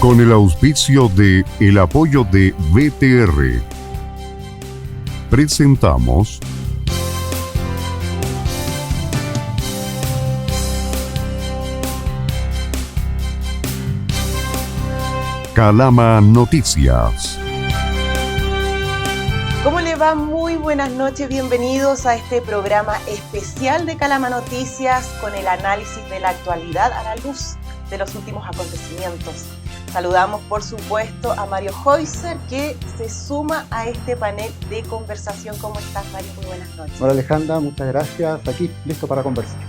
Con el auspicio de el apoyo de BTR, presentamos Calama Noticias. ¿Cómo le va? Muy buenas noches, bienvenidos a este programa especial de Calama Noticias con el análisis de la actualidad a la luz de los últimos acontecimientos. Saludamos, por supuesto, a Mario Heuser, que se suma a este panel de conversación. ¿Cómo estás, Mario? Muy buenas noches. Hola, Alejandra, muchas gracias. Aquí, listo para conversar.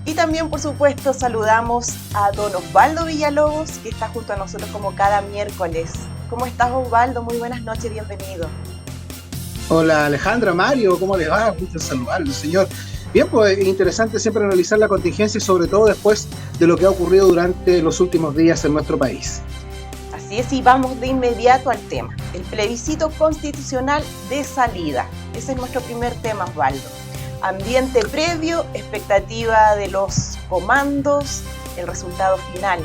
Y también, por supuesto, saludamos a don Osvaldo Villalobos, que está junto a nosotros como cada miércoles. ¿Cómo estás, Osvaldo? Muy buenas noches, bienvenido. Hola, Alejandra, Mario, ¿cómo les va? Gusto saludarlo, señor. Bien, pues es interesante siempre analizar la contingencia y sobre todo después de lo que ha ocurrido durante los últimos días en nuestro país. Así es, y vamos de inmediato al tema, el plebiscito constitucional de salida. Ese es nuestro primer tema, Osvaldo. Ambiente previo, expectativa de los comandos, el resultado final.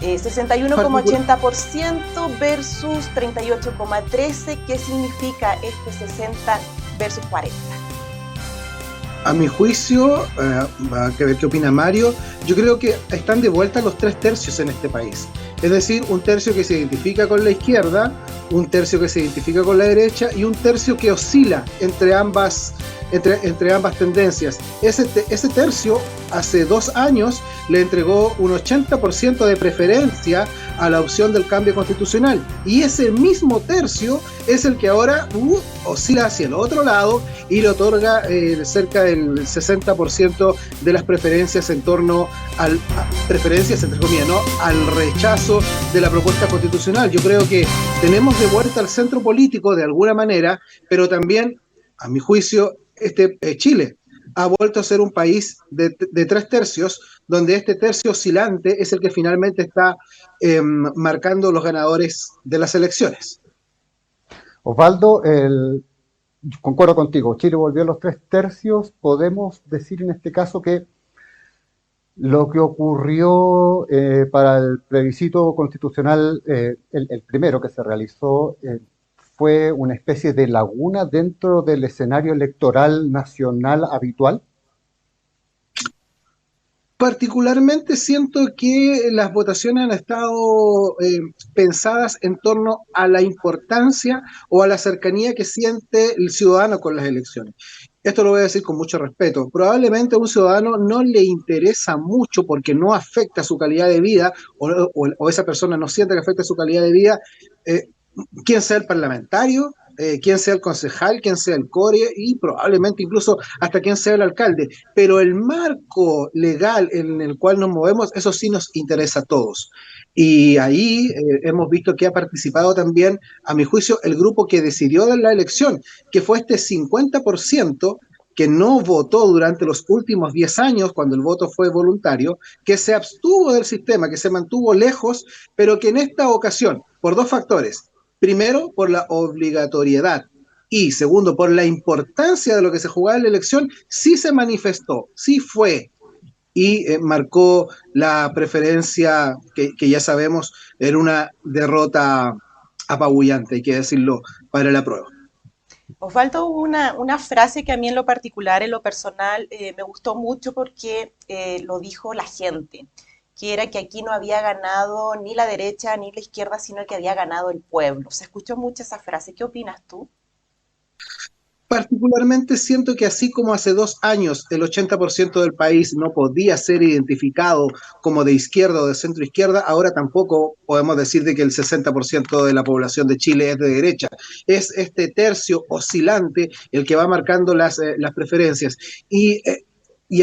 61,80% versus 38,13%. ¿Qué significa este 60 versus 40? A mi juicio, a ver qué opina Mario, yo creo que están de vuelta los 3/3 en este país. Es decir, un tercio que se identifica con la izquierda, un tercio que se identifica con la derecha y un tercio que oscila entre ambas tendencias. Ese tercio hace 2 años le entregó un 80% de preferencia a la opción del cambio constitucional, y ese mismo tercio es el que ahora oscila hacia el otro lado y le otorga cerca del 60% de las preferencias en torno preferencias entre comillas, ¿no?, al rechazo de la propuesta constitucional. Yo creo que tenemos de vuelta al centro político de alguna manera, pero también, a mi juicio, Chile ha vuelto a ser un país de 3/3, donde este tercio oscilante es el que finalmente está marcando los ganadores de las elecciones. Osvaldo, concuerdo contigo, Chile volvió a los 3/3. Podemos decir en este caso que lo que ocurrió para el plebiscito constitucional, el primero que se realizó, fue una especie de laguna dentro del escenario electoral nacional habitual. Particularmente siento que las votaciones han estado pensadas en torno a la importancia o a la cercanía que siente el ciudadano con las elecciones. Esto lo voy a decir con mucho respeto. Probablemente a un ciudadano no le interesa mucho porque no afecta su calidad de vida o esa persona no siente que afecta su calidad de vida, quién sea el parlamentario, quién sea el concejal, quién sea el core y probablemente incluso hasta quién sea el alcalde. Pero el marco legal en el cual nos movemos, eso sí nos interesa a todos. Y ahí hemos visto que ha participado también, a mi juicio, el grupo que decidió dar la elección, que fue este 50% que no votó durante los últimos 10 años, cuando el voto fue voluntario, que se abstuvo del sistema, que se mantuvo lejos, pero que en esta ocasión, por 2 factores, primero, por la obligatoriedad y segundo, por la importancia de lo que se jugaba en la elección, sí se manifestó, sí fue y marcó la preferencia que ya sabemos era una derrota apabullante, hay que decirlo, para la prueba. Osvaldo, hubo una frase que a mí en lo particular, en lo personal, me gustó mucho porque lo dijo la gente, que era que aquí no había ganado ni la derecha ni la izquierda, sino que había ganado el pueblo. Se escuchó mucho esa frase. ¿Qué opinas tú? Particularmente siento que así como hace 2 años el 80% del país no podía ser identificado como de izquierda o de centro izquierda, ahora tampoco podemos decir de que el 60% de la población de Chile es de derecha. Es este tercio oscilante el que va marcando las preferencias. Y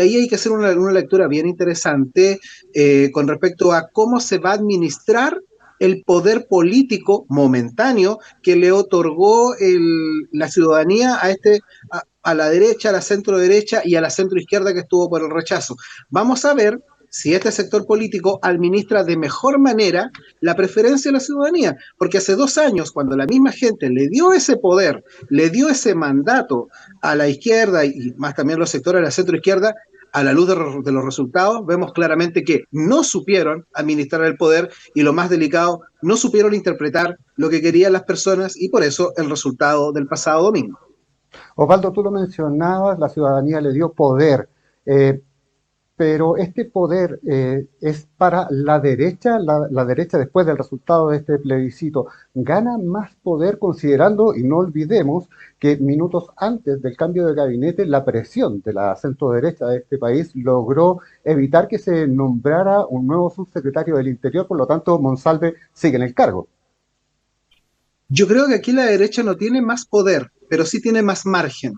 ahí hay que hacer una lectura bien interesante con respecto a cómo se va a administrar el poder político momentáneo que le otorgó la ciudadanía a la derecha, a la centro derecha y a la centro izquierda que estuvo por el rechazo. Vamos a ver si este sector político administra de mejor manera la preferencia de la ciudadanía, porque hace 2 años, cuando la misma gente le dio ese poder, le dio ese mandato a la izquierda y más también los sectores de la centro izquierda, a la luz de los resultados, vemos claramente que no supieron administrar el poder y lo más delicado, no supieron interpretar lo que querían las personas y por eso el resultado del pasado domingo. Osvaldo, tú lo mencionabas, la ciudadanía le dio poder, eh, pero este poder es para la derecha después del resultado de este plebiscito, gana más poder considerando, y no olvidemos, que minutos antes del cambio de gabinete, la presión de la centro derecha de este país logró evitar que se nombrara un nuevo subsecretario del Interior, por lo tanto Monsalve sigue en el cargo. Yo creo que aquí la derecha no tiene más poder, pero sí tiene más margen.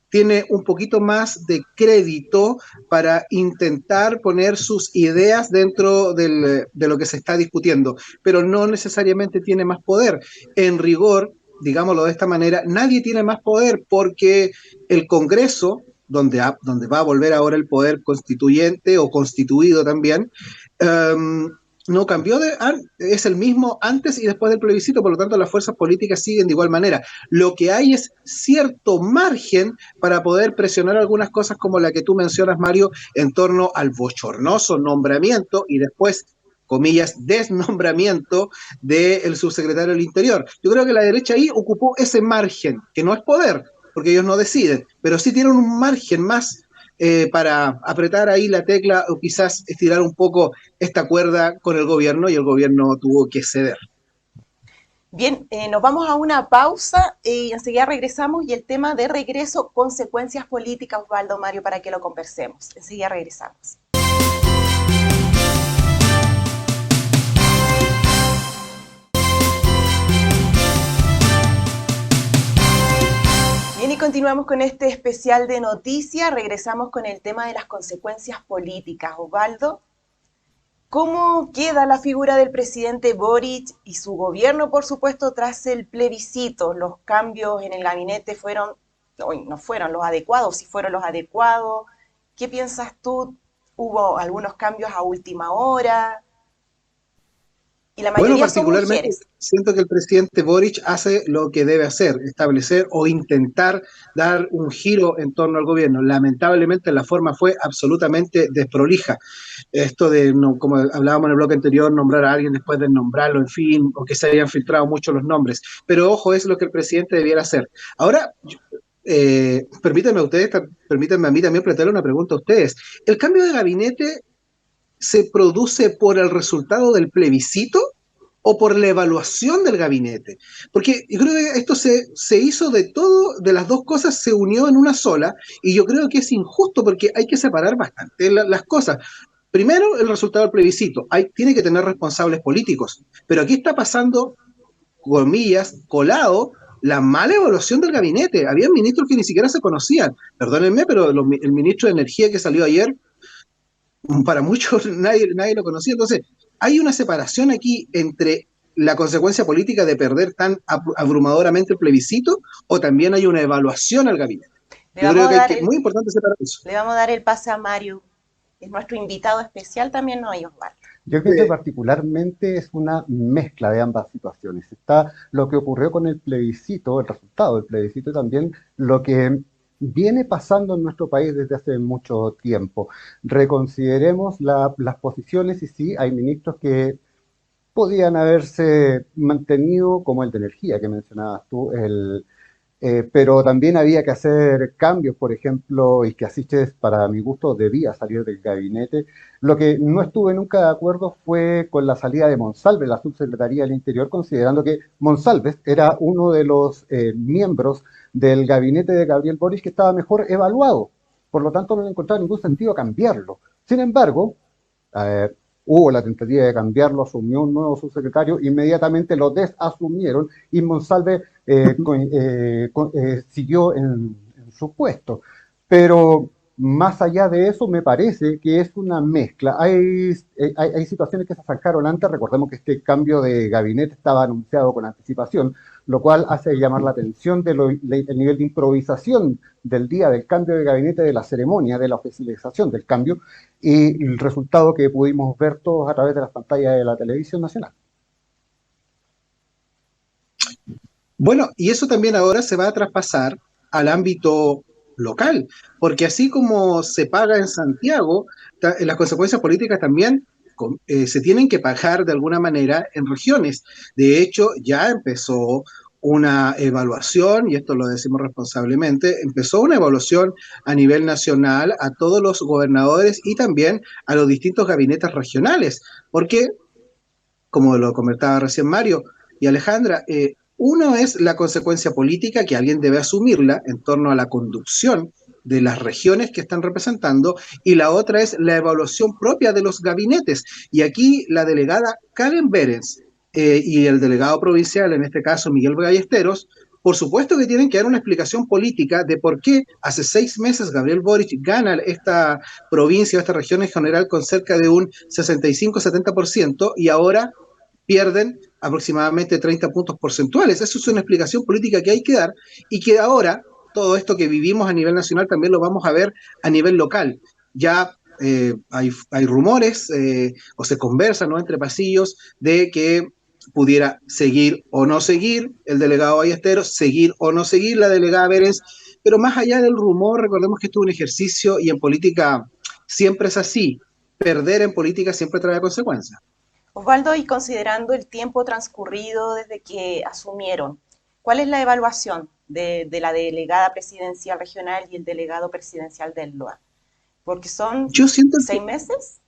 Tiene un poquito más de crédito para intentar poner sus ideas dentro de lo que se está discutiendo, pero no necesariamente tiene más poder. En rigor, digámoslo de esta manera, nadie tiene más poder porque el Congreso, donde va a volver ahora el poder constituyente o constituido también, um, no cambió, es el mismo antes y después del plebiscito, por lo tanto las fuerzas políticas siguen de igual manera. Lo que hay es cierto margen para poder presionar algunas cosas como la que tú mencionas, Mario, en torno al bochornoso nombramiento y después, comillas, desnombramiento del subsecretario del Interior. Yo creo que la derecha ahí ocupó ese margen, que no es poder, porque ellos no deciden, pero sí tienen un margen más para apretar ahí la tecla o quizás estirar un poco esta cuerda con el gobierno y el gobierno tuvo que ceder. Bien, nos vamos a una pausa y enseguida regresamos y el tema de regreso, consecuencias políticas, Osvaldo, Mario, para que lo conversemos. Enseguida regresamos. Bien, y continuamos con este especial de noticias. Regresamos con el tema de las consecuencias políticas. Osvaldo, ¿cómo queda la figura del presidente Boric y su gobierno, por supuesto, tras el plebiscito? Los cambios en el gabinete no fueron los adecuados, sí fueron los adecuados. ¿Qué piensas tú? ¿Hubo algunos cambios a última hora? Y la Bueno, mayoría son particularmente mujeres. siento que el presidente Boric hace lo que debe hacer, establecer o intentar dar un giro en torno al gobierno. Lamentablemente la forma fue absolutamente desprolija. Esto de, no, como hablábamos en el bloque anterior, nombrar a alguien después de nombrarlo, en fin, o que se hayan filtrado mucho los nombres. Pero ojo, es lo que el presidente debiera hacer. Ahora, permítanme a mí también plantearle una pregunta a ustedes. ¿El cambio de gabinete se produce por el resultado del plebiscito o por la evaluación del gabinete? Porque yo creo que esto se hizo de todo, de las dos cosas se unió en una sola, y yo creo que es injusto porque hay que separar bastante las cosas. Primero, el resultado del plebiscito. Tiene que tener responsables políticos, pero aquí está pasando, comillas, colado, la mala evaluación del gabinete. Había ministros que ni siquiera se conocían. Perdónenme, pero el ministro de Energía que salió ayer, para muchos nadie lo conocía. Entonces, hay una separación aquí entre la consecuencia política de perder tan abrumadoramente el plebiscito o también hay una evaluación al gabinete. Yo creo que es muy importante separar eso. Le vamos a dar el pase a Mario, es nuestro invitado especial también, no hay Osvaldo. Yo creo que particularmente es una mezcla de ambas situaciones. Está lo que ocurrió con el plebiscito, el resultado del plebiscito, y también lo que viene pasando en nuestro país desde hace mucho tiempo. Reconsideremos las posiciones y sí, hay ministros que podían haberse mantenido, como el de energía que mencionabas tú, pero también había que hacer cambios, por ejemplo, y que Asiches, para mi gusto, debía salir del gabinete. Lo que no estuve nunca de acuerdo fue con la salida de Monsalve, la subsecretaría del Interior, considerando que Monsalve era uno de los miembros del gabinete de Gabriel Boric que estaba mejor evaluado. Por lo tanto, no le encontraba ningún sentido cambiarlo. Sin embargo, eh, hubo la tentativa de cambiarlo, asumió un nuevo subsecretario, inmediatamente lo desasumieron y Monsalve siguió en su puesto. Pero más allá de eso, me parece que es una mezcla. Hay situaciones que se sacaron antes. Recordemos que este cambio de gabinete estaba anunciado con anticipación, lo cual hace llamar la atención del nivel de improvisación del día del cambio de gabinete, de la ceremonia, de la oficialización del cambio, y el resultado que pudimos ver todos a través de las pantallas de la televisión nacional. Bueno, y eso también ahora se va a traspasar al ámbito local, porque así como se paga en Santiago, las consecuencias políticas también se tienen que pagar de alguna manera en regiones. De hecho, ya empezó una evaluación, y esto lo decimos responsablemente, empezó una evaluación a nivel nacional a todos los gobernadores y también a los distintos gabinetes regionales, porque, como lo comentaba recién Mario y Alejandra, uno es la consecuencia política que alguien debe asumirla en torno a la conducción de las regiones que están representando, y la otra es la evaluación propia de los gabinetes. Y aquí la delegada Karen Berens y el delegado provincial, en este caso Miguel Ballesteros, por supuesto que tienen que dar una explicación política de por qué hace 6 meses Gabriel Boric gana esta provincia, esta región en general, con cerca de un 65-70%, y ahora pierden aproximadamente 30 puntos porcentuales. Eso es una explicación política que hay que dar, y que ahora todo esto que vivimos a nivel nacional también lo vamos a ver a nivel local. Ya hay rumores o se conversa, ¿no?, entre pasillos de que pudiera seguir o no seguir el delegado Ballesteros, seguir o no seguir la delegada Berens, pero más allá del rumor, recordemos que esto es un ejercicio y en política siempre es así. Perder en política siempre trae consecuencias. Osvaldo, y considerando el tiempo transcurrido desde que asumieron, ¿cuál es la evaluación de la delegada presidencial regional y el delegado presidencial del LOA? Porque son Yo siento 6 meses.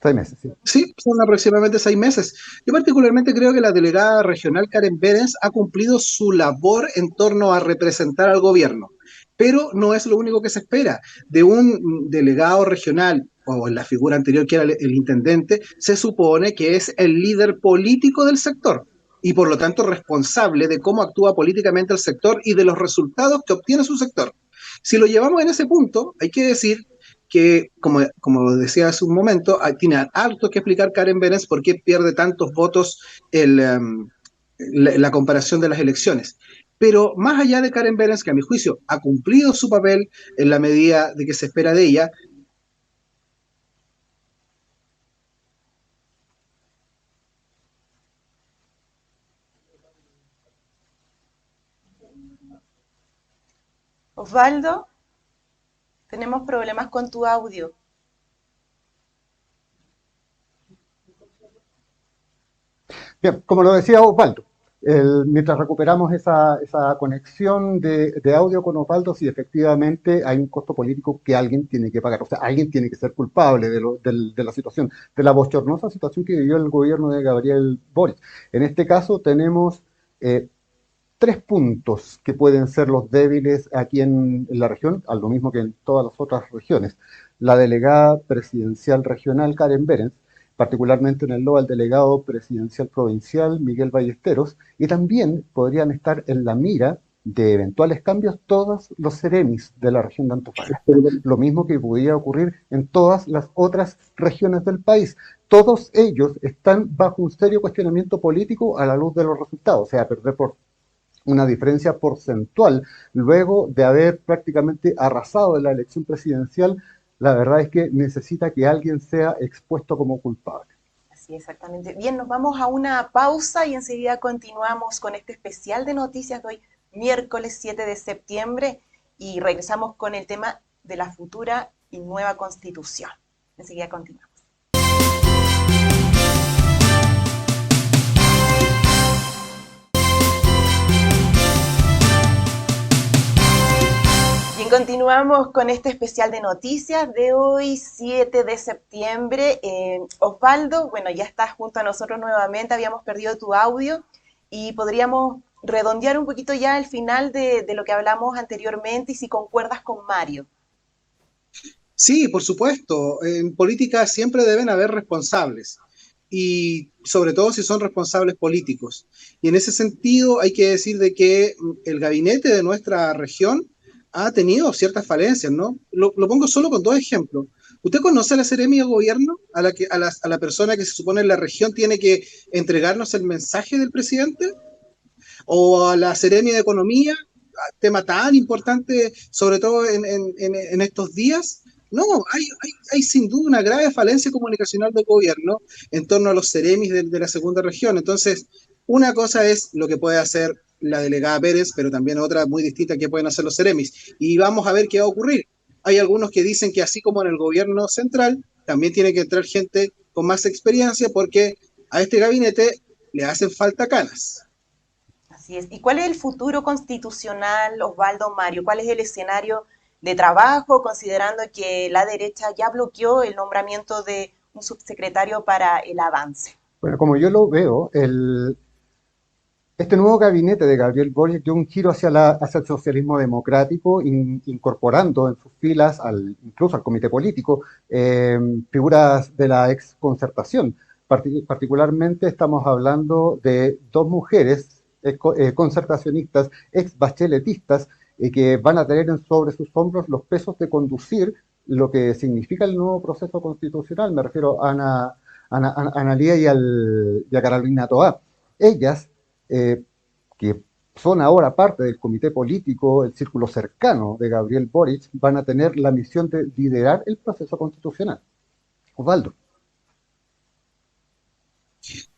6 meses, sí. Sí, son aproximadamente 6 meses. Yo particularmente creo que la delegada regional Karen Berens ha cumplido su labor en torno a representar al gobierno, pero no es lo único que se espera. De un delegado regional, o en la figura anterior que era el intendente, se supone que es el líder político del sector y por lo tanto responsable de cómo actúa políticamente el sector y de los resultados que obtiene su sector. Si lo llevamos en ese punto, hay que decir que, como decía hace un momento, tiene harto que explicar Karen Berens por qué pierde tantos votos la comparación de las elecciones. Pero más allá de Karen Berens, que a mi juicio ha cumplido su papel en la medida de que se espera de ella, Osvaldo, tenemos problemas con tu audio. Bien, como lo decía Osvaldo, mientras recuperamos esa conexión de audio con Osvaldo, sí, efectivamente hay un costo político que alguien tiene que pagar. O sea, alguien tiene que ser culpable de la situación, de la bochornosa situación que vivió el gobierno de Gabriel Boric. En este caso tenemos 3 puntos que pueden ser los débiles aquí en la región, a lo mismo que en todas las otras regiones. La delegada presidencial regional Karen Berens, particularmente en el LOA el delegado presidencial provincial Miguel Ballesteros, y también podrían estar en la mira de eventuales cambios todos los seremis de la región de Antofagasta. Lo mismo que podría ocurrir en todas las otras regiones del país. Todos ellos están bajo un serio cuestionamiento político a la luz de los resultados, o sea, perder por una diferencia porcentual luego de haber prácticamente arrasado en la elección presidencial. La verdad es que necesita que alguien sea expuesto como culpable. Sí, exactamente. Bien, nos vamos a una pausa y enseguida continuamos con este especial de noticias de hoy, miércoles 7 de septiembre, y regresamos con el tema de la futura y nueva constitución. Enseguida continuamos. Bien, continuamos con este especial de noticias de hoy, 7 de septiembre. Osvaldo, bueno, ya estás junto a nosotros nuevamente, habíamos perdido tu audio y podríamos redondear un poquito ya el final de lo que hablamos anteriormente y si concuerdas con Mario. sí, por supuesto, en política siempre deben haber responsables, y sobre todo si son responsables políticos. Y en ese sentido hay que decir de que el gabinete de nuestra región ha tenido ciertas falencias, ¿no? Lo pongo solo con 2 ejemplos. ¿Usted conoce a la Seremi de Gobierno? A la persona que se supone en la región tiene que entregarnos el mensaje del presidente. O a la Seremi de Economía, tema tan importante, sobre todo en estos días. No, hay sin duda una grave falencia comunicacional del gobierno en torno a los Seremis de la segunda región. Entonces, una cosa es lo que puede hacer la delegada Pérez, pero también otra muy distinta que pueden hacer los Ceremis. Y vamos a ver qué va a ocurrir. Hay algunos que dicen que así como en el gobierno central, también tiene que entrar gente con más experiencia porque a este gabinete le hacen falta canas. Así es. ¿Y cuál es el futuro constitucional, Osvaldo, Mario? ¿Cuál es el escenario de trabajo, considerando que la derecha ya bloqueó el nombramiento de un subsecretario para el avance? Bueno, como yo lo veo, este nuevo gabinete de Gabriel Boric dio un giro hacia el socialismo democrático, incorporando en sus filas incluso al comité político figuras de la ex concertación. Particularmente estamos hablando de dos mujeres concertacionistas, ex bacheletistas, que van a tener sobre sus hombros los pesos de conducir lo que significa el nuevo proceso constitucional. Me refiero a Ana Lía y a Carolina Toá. Ellas, que son ahora parte del comité político, el círculo cercano de Gabriel Boric, van a tener la misión de liderar el proceso constitucional. Osvaldo.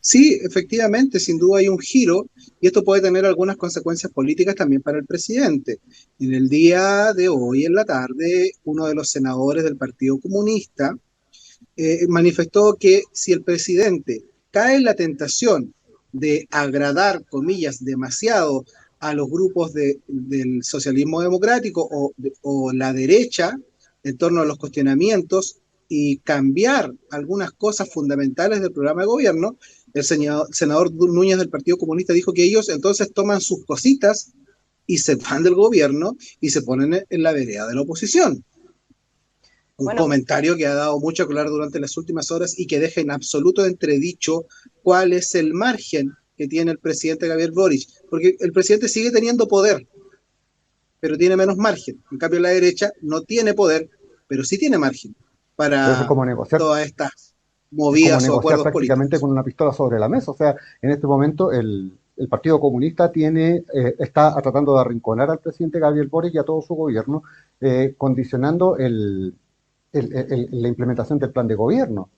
Sí, efectivamente, sin duda hay un giro y esto puede tener algunas consecuencias políticas también para el presidente. En el día de hoy, en la tarde, uno de los senadores del Partido Comunista manifestó que si el presidente cae en la tentación de agradar, comillas, demasiado a los grupos del socialismo democrático o la derecha en torno a los cuestionamientos y cambiar algunas cosas fundamentales del programa de gobierno, el senador Núñez del Partido Comunista dijo que ellos entonces toman sus cositas y se van del gobierno y se ponen en la vereda de la oposición. Un comentario que ha dado mucho a hablar durante las últimas horas y que deja en absoluto entredicho cuál es el margen que tiene el presidente Gabriel Boric, porque el presidente sigue teniendo poder, pero tiene menos margen. En cambio, la derecha no tiene poder, pero sí tiene margen para todas estas movidas o acuerdos prácticamente políticos. Con una pistola sobre la mesa. O sea, en este momento el Partido Comunista está tratando de arrinconar al presidente Gabriel Boric y a todo su gobierno, condicionando la implementación del plan de gobierno.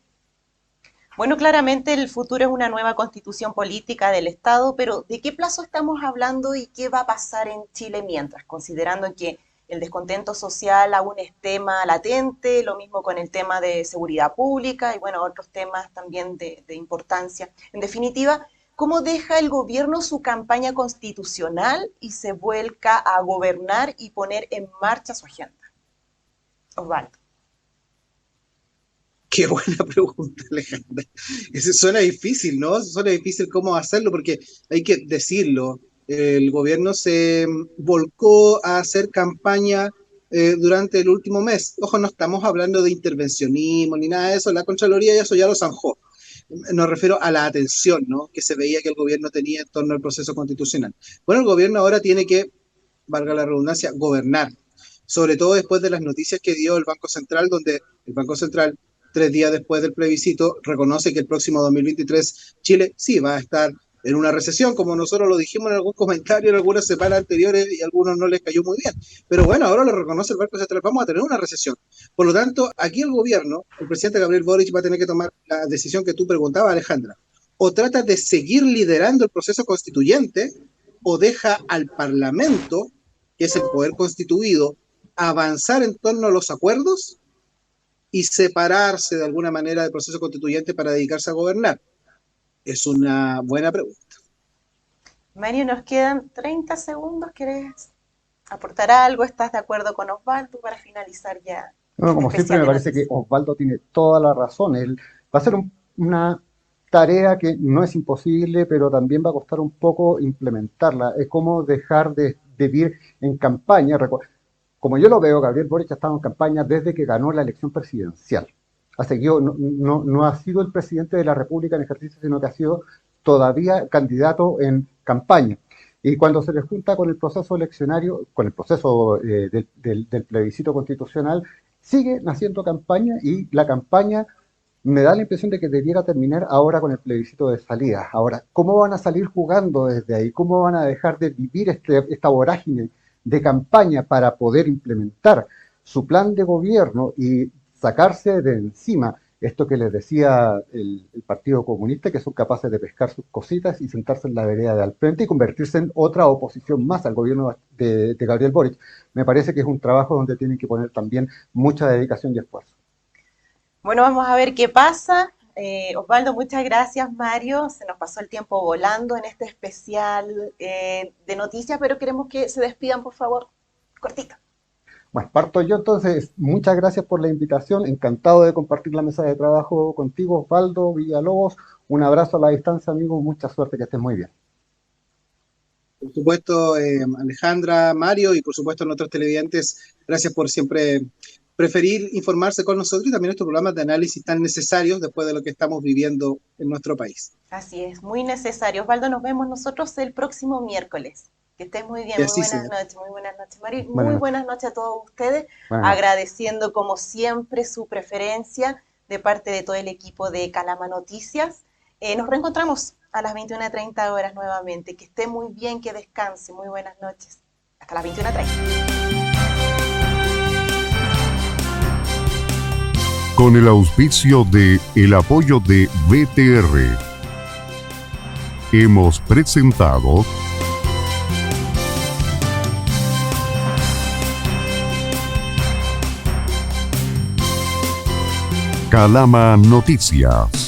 Bueno, claramente el futuro es una nueva constitución política del Estado, pero ¿de qué plazo estamos hablando y qué va a pasar en Chile mientras? Considerando que el descontento social aún es tema latente, lo mismo con el tema de seguridad pública y bueno, otros temas también de importancia. En definitiva, ¿cómo deja el gobierno su campaña constitucional y se vuelca a gobernar y poner en marcha su agenda? Osvaldo. Qué buena pregunta, Alejandra. Eso suena difícil, ¿no? Suena difícil cómo hacerlo porque hay que decirlo. El gobierno se volcó a hacer campaña durante el último mes. Ojo, no estamos hablando de intervencionismo ni nada de eso. La Contraloría eso ya lo zanjó. Nos refiero a la atención, ¿no?, que se veía que el gobierno tenía en torno al proceso constitucional. Bueno, el gobierno ahora tiene que, valga la redundancia, gobernar. Sobre todo después de las noticias que dio el Banco Central, donde el Banco Central 3 días después del plebiscito, reconoce que el próximo 2023 Chile sí va a estar en una recesión, como nosotros lo dijimos en algún comentario en algunas semanas anteriores y a algunos no les cayó muy bien. Pero bueno, ahora lo reconoce el Banco Central, vamos a tener una recesión. Por lo tanto, aquí el gobierno, el presidente Gabriel Boric va a tener que tomar la decisión que tú preguntabas, Alejandra. O trata de seguir liderando el proceso constituyente o deja al Parlamento, que es el poder constituido, avanzar en torno a los acuerdos y separarse de alguna manera del proceso constituyente para dedicarse a gobernar. Es una buena pregunta. Mario, nos quedan 30 segundos. ¿Quieres aportar algo? ¿Estás de acuerdo con Osvaldo para finalizar ya? Bueno, como siempre me parece que Osvaldo tiene toda la razón. Él va a ser una tarea que no es imposible, pero también va a costar un poco implementarla. Es como dejar de vivir en campaña. Como yo lo veo, Gabriel Boric ha estado en campaña desde que ganó la elección presidencial. No ha sido el presidente de la República en ejercicio, sino que ha sido todavía candidato en campaña. Y cuando se le junta con el proceso eleccionario, con el proceso del plebiscito constitucional, sigue haciendo campaña y la campaña me da la impresión de que debiera terminar ahora con el plebiscito de salida. Ahora, ¿cómo van a salir jugando desde ahí? ¿Cómo van a dejar de vivir esta vorágine de campaña para poder implementar su plan de gobierno y sacarse de encima esto que les decía el Partido Comunista, que son capaces de pescar sus cositas y sentarse en la vereda de al frente y convertirse en otra oposición más al gobierno de Gabriel Boric. Me parece que es un trabajo donde tienen que poner también mucha dedicación y esfuerzo. Bueno, vamos a ver qué pasa. Osvaldo, muchas gracias, Mario. Se nos pasó el tiempo volando en este especial de noticias, pero queremos que se despidan, por favor, cortito. Bueno, parto yo entonces. Muchas gracias por la invitación. Encantado de compartir la mesa de trabajo contigo, Osvaldo Villalobos. Un abrazo a la distancia, amigo. Mucha suerte, que estés muy bien. Por supuesto, Alejandra, Mario y por supuesto nuestros televidentes, gracias por siempre preferir informarse con nosotros y también estos programas de análisis tan necesarios después de lo que estamos viviendo en nuestro país. Así es, muy necesario. Osvaldo, nos vemos nosotros el próximo miércoles. Que estés muy bien, muy buenas noches, Mario. Muy buenas noches a todos ustedes, agradeciendo como siempre su preferencia de parte de todo el equipo de Calama Noticias. Nos reencontramos a las 21:30 horas nuevamente. Que esté muy bien, que descanse. Muy buenas noches. Hasta las 21:30. Con el auspicio de el apoyo de BTR, hemos presentado Calama Noticias.